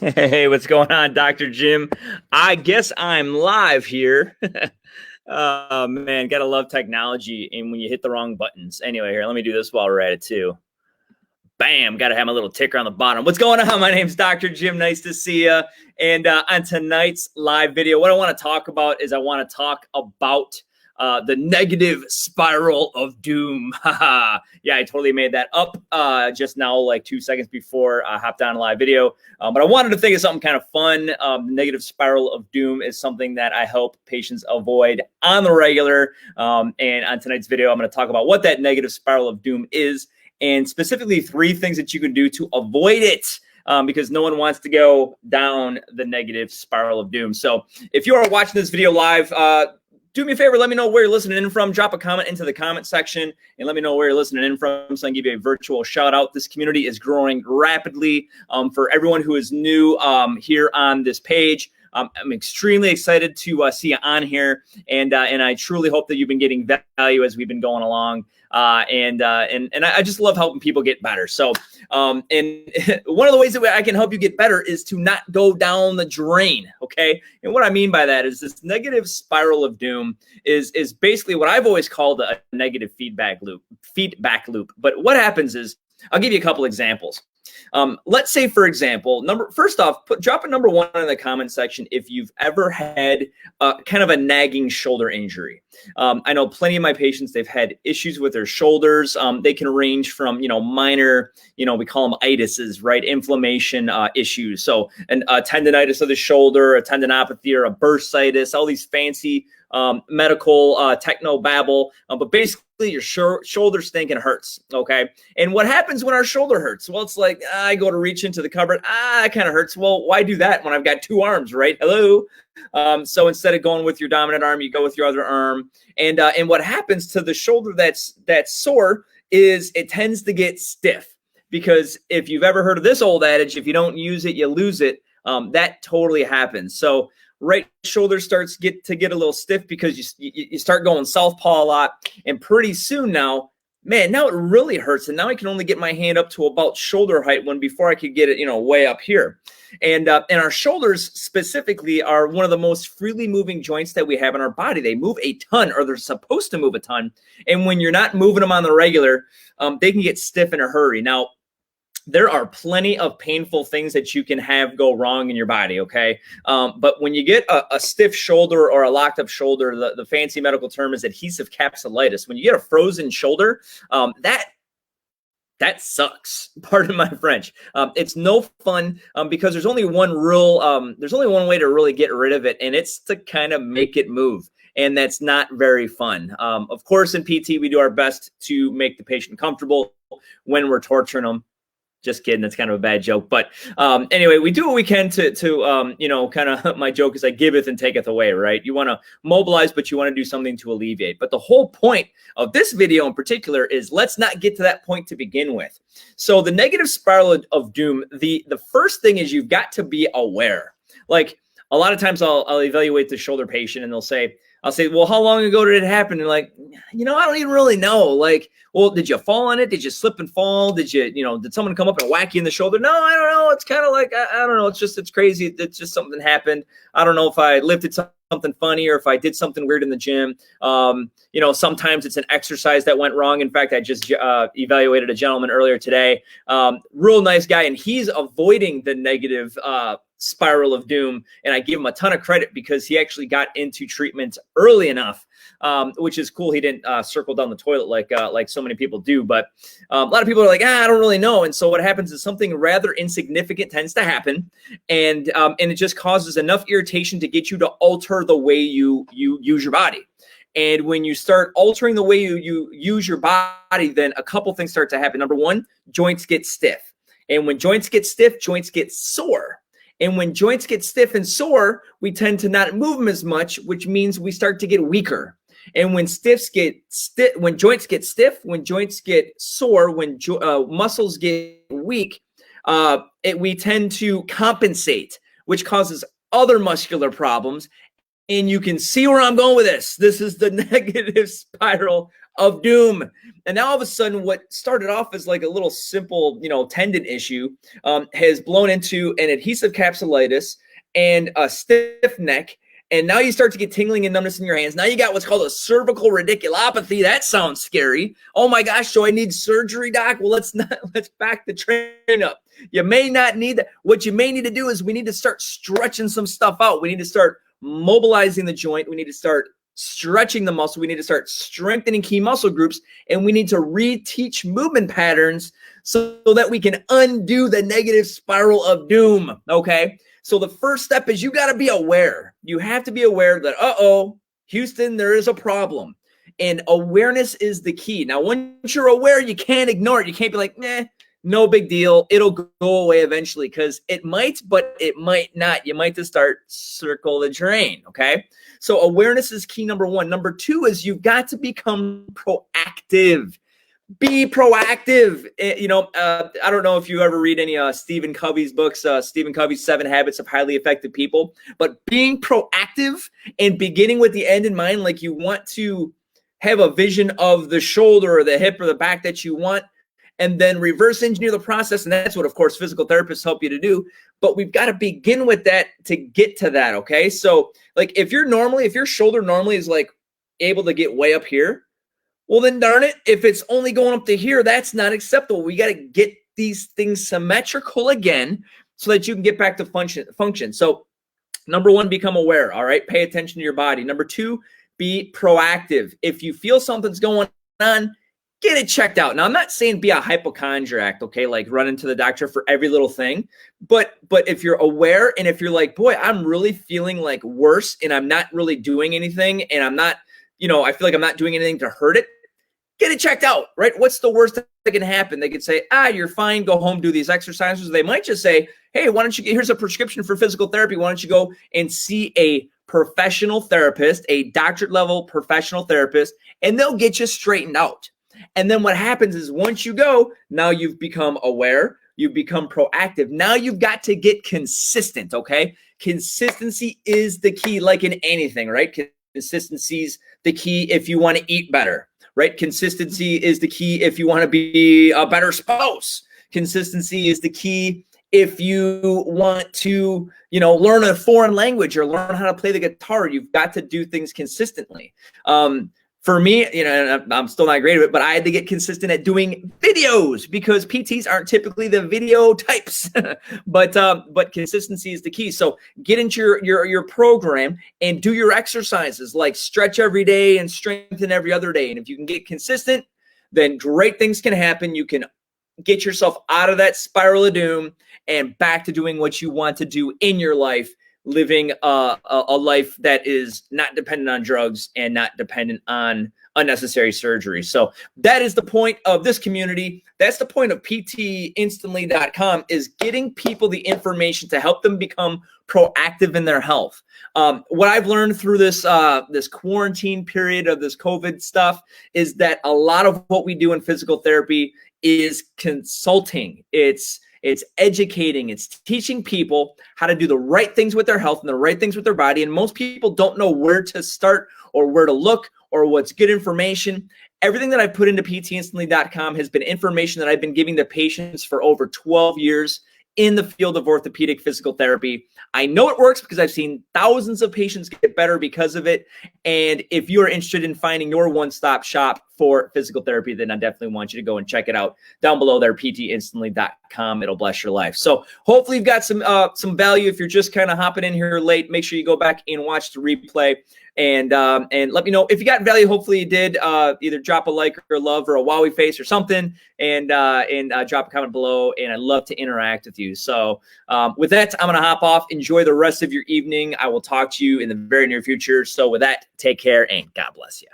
Hey, what's going on, Dr. Jim? I guess I'm live here. Oh man, gotta love technology and when you hit the wrong buttons. Anyway, here, let me do this while we're at it too. Bam, gotta have my little ticker on the bottom. What's going on? My name's Dr. Jim. Nice to see you. And on tonight's live video, what I want to talk about is I want to talk about the negative spiral of doom. Yeah, I totally made that up just now, like 2 seconds before I hopped on a live video. But I wanted to think of something kind of fun. Negative spiral of doom is something that I help patients avoid on the regular. And on tonight's video, I'm going to talk about what that negative spiral of doom is, and specifically 3 things that you can do to avoid it. Because no one wants to go down the negative spiral of doom. So if you are watching this video live, do me a favor, let me know where you're listening in from. Drop a comment into the comment section and let me know where you're listening in from so I can give you a virtual shout out. This community is growing rapidly. For everyone who is new here on this page, I'm extremely excited to see you on here, and I truly hope that you've been getting value as we've been going along. And I just love helping people get better. So, and one of the ways that I can help you get better is to not go down the drain. Okay. And what I mean by that is this negative spiral of doom is basically what I've always called a negative feedback loop. But what happens is, I'll give you a couple examples. Let's say, for example, first off, drop a number 1 in the comment section if you've ever had kind of a nagging shoulder injury. I know plenty of my patients, they've had issues with their shoulders. They can range from, minor, we call them itises, right? Inflammation issues. So a tendonitis of the shoulder, a tendinopathy, or a bursitis, all these fancy medical techno babble. But basically, your shoulder stinking hurts, okay? And what happens when our shoulder hurts? Well, it's like, I go to reach into the cupboard. It kind of hurts. Well, why do that when I've got 2 arms, right? Hello? So instead of going with your dominant arm, you go with your other arm. And what happens to the shoulder that's sore is it tends to get stiff. Because if you've ever heard of this old adage, if you don't use it, you lose it, that totally happens. So right shoulder starts to get a little stiff because you start going southpaw a lot, and pretty soon now it really hurts, and now I can only get my hand up to about shoulder height when before I could get it way up here. And our shoulders specifically are one of the most freely moving joints that we have in our body. They move a ton, or they're supposed to move a ton, and when you're not moving them on the regular, they can get stiff in a hurry. Now, there are plenty of painful things that you can have go wrong in your body, okay? But when you get a stiff shoulder or a locked up shoulder, the fancy medical term is adhesive capsulitis. When you get a frozen shoulder, that sucks. Pardon my French. It's no fun because there's only one way to really get rid of it, and it's to kind of make it move. And that's not very fun. Of course, in PT, we do our best to make the patient comfortable when we're torturing them. Just kidding. That's kind of a bad joke. But anyway, we do what we can to kind of, my joke is I giveth and taketh away, right? You want to mobilize, but you want to do something to alleviate. But the whole point of this video in particular is let's not get to that point to begin with. So the negative spiral of doom, the first thing is you've got to be aware. Like a lot of times I'll evaluate the shoulder patient and I'll say, well, how long ago did it happen? And like, I don't even really know. Like, well, did you fall on it? Did you slip and fall? Did did someone come up and whack you in the shoulder? No, I don't know. It's kind of like, I don't know. It's crazy. It's just something happened. I don't know if I lifted something funny or if I did something weird in the gym. Sometimes it's an exercise that went wrong. In fact, I just evaluated a gentleman earlier today. Real nice guy. And he's avoiding the negative spiral of doom, and I give him a ton of credit because he actually got into treatment early enough, which is cool. He didn't circle down the toilet like so many people do, but a lot of people are like, I don't really know. And so what happens is something rather insignificant tends to happen, and it just causes enough irritation to get you to alter the way you use your body. And when you start altering the way you use your body, then a couple things start to happen. Number 1, joints get stiff, and when joints get stiff, joints get sore. And when joints get stiff and sore, we tend to not move them as much, which means we start to get weaker. And when joints get stiff, when joints get sore, when muscles get weak, we tend to compensate, which causes other muscular problems. And you can see where I'm going with this. This is the negative spiral of doom. And now all of a sudden, what started off as like a little simple, tendon issue has blown into an adhesive capsulitis and a stiff neck. And now you start to get tingling and numbness in your hands. Now you got what's called a cervical radiculopathy. That sounds scary. Oh my gosh, so I need surgery, doc? Well, let's back the train up. You may not need that. What you may need to do is we need to start stretching some stuff out. We need to start mobilizing the joint. We need to start stretching the muscle. We need to start strengthening key muscle groups, and we need to reteach movement patterns so that we can undo the negative spiral of doom. Okay. So the first step is you got to be aware. You have to be aware that, Houston, there is a problem. And awareness is the key. Now, once you're aware, you can't ignore it. You can't be like, no big deal. It'll go away eventually, because it might, but it might not. You might just start circle the drain, okay? So awareness is key, number one. Number two is you've got to become proactive. Be proactive. I don't know if you ever read any Stephen Covey's books, Stephen Covey's 7 Habits of Highly Effective People, but being proactive and beginning with the end in mind, like you want to have a vision of the shoulder or the hip or the back that you want, and then reverse engineer the process. And that's what, of course, physical therapists help you to do. But we've got to begin with that to get to that, okay? So like if your shoulder normally is like able to get way up here, well, then darn it, if it's only going up to here, that's not acceptable. We got to get these things symmetrical again so that you can get back to function. So number one, become aware, all right? Pay attention to your body. Number two, be proactive. If you feel something's going on, get it checked out. Now, I'm not saying be a hypochondriac, okay? Like run into the doctor for every little thing. But if you're aware and if you're like, boy, I'm really feeling like worse and I'm not really doing anything and I'm not, I feel like I'm not doing anything to hurt it, get it checked out, right? What's the worst that can happen? They could say, you're fine, go home, do these exercises. They might just say, hey, here's a prescription for physical therapy. Why don't you go and see a professional therapist, a doctorate level professional therapist, and they'll get you straightened out. And then what happens is once you go, now you've become aware, you've become proactive. Now you've got to get consistent, okay? Consistency is the key, like in anything, right? Consistency is the key if you want to eat better, right? Consistency is the key if you want to be a better spouse. Consistency is the key if you want to, learn a foreign language or learn how to play the guitar. You've got to do things consistently. For me, I'm still not great at it, but I had to get consistent at doing videos because PTs aren't typically the video types. but consistency is the key. So get into your program and do your exercises, like stretch every day and strengthen every other day. And if you can get consistent, then great things can happen. You can get yourself out of that spiral of doom and back to doing what you want to do in your life, living a life that is not dependent on drugs and not dependent on unnecessary surgery. So that is the point of this community. That's the point of PTinstantly.com, is getting people the information to help them become proactive in their health. What I've learned through this quarantine period of this COVID stuff is that a lot of what we do in physical therapy is consulting. It's educating, it's teaching people how to do the right things with their health and the right things with their body. And most people don't know where to start or where to look or what's good information. Everything that I put into PTinstantly.com has been information that I've been giving to patients for over 12 years in the field of orthopedic physical therapy. I know it works because I've seen thousands of patients get better because of it. And if you're interested in finding your one-stop shop for physical therapy, then I definitely want you to go and check it out down below there, PTinstantly.com. It'll bless your life. So hopefully you've got some value. If you're just kind of hopping in here late, make sure you go back and watch the replay. And let me know if you got value. Hopefully you did. Either drop a like or a love or a wowie face or something, and drop a comment below. And I'd love to interact with you. So with that, I'm gonna hop off. Enjoy the rest of your evening. I will talk to you in the very near future. So with that, take care and God bless you.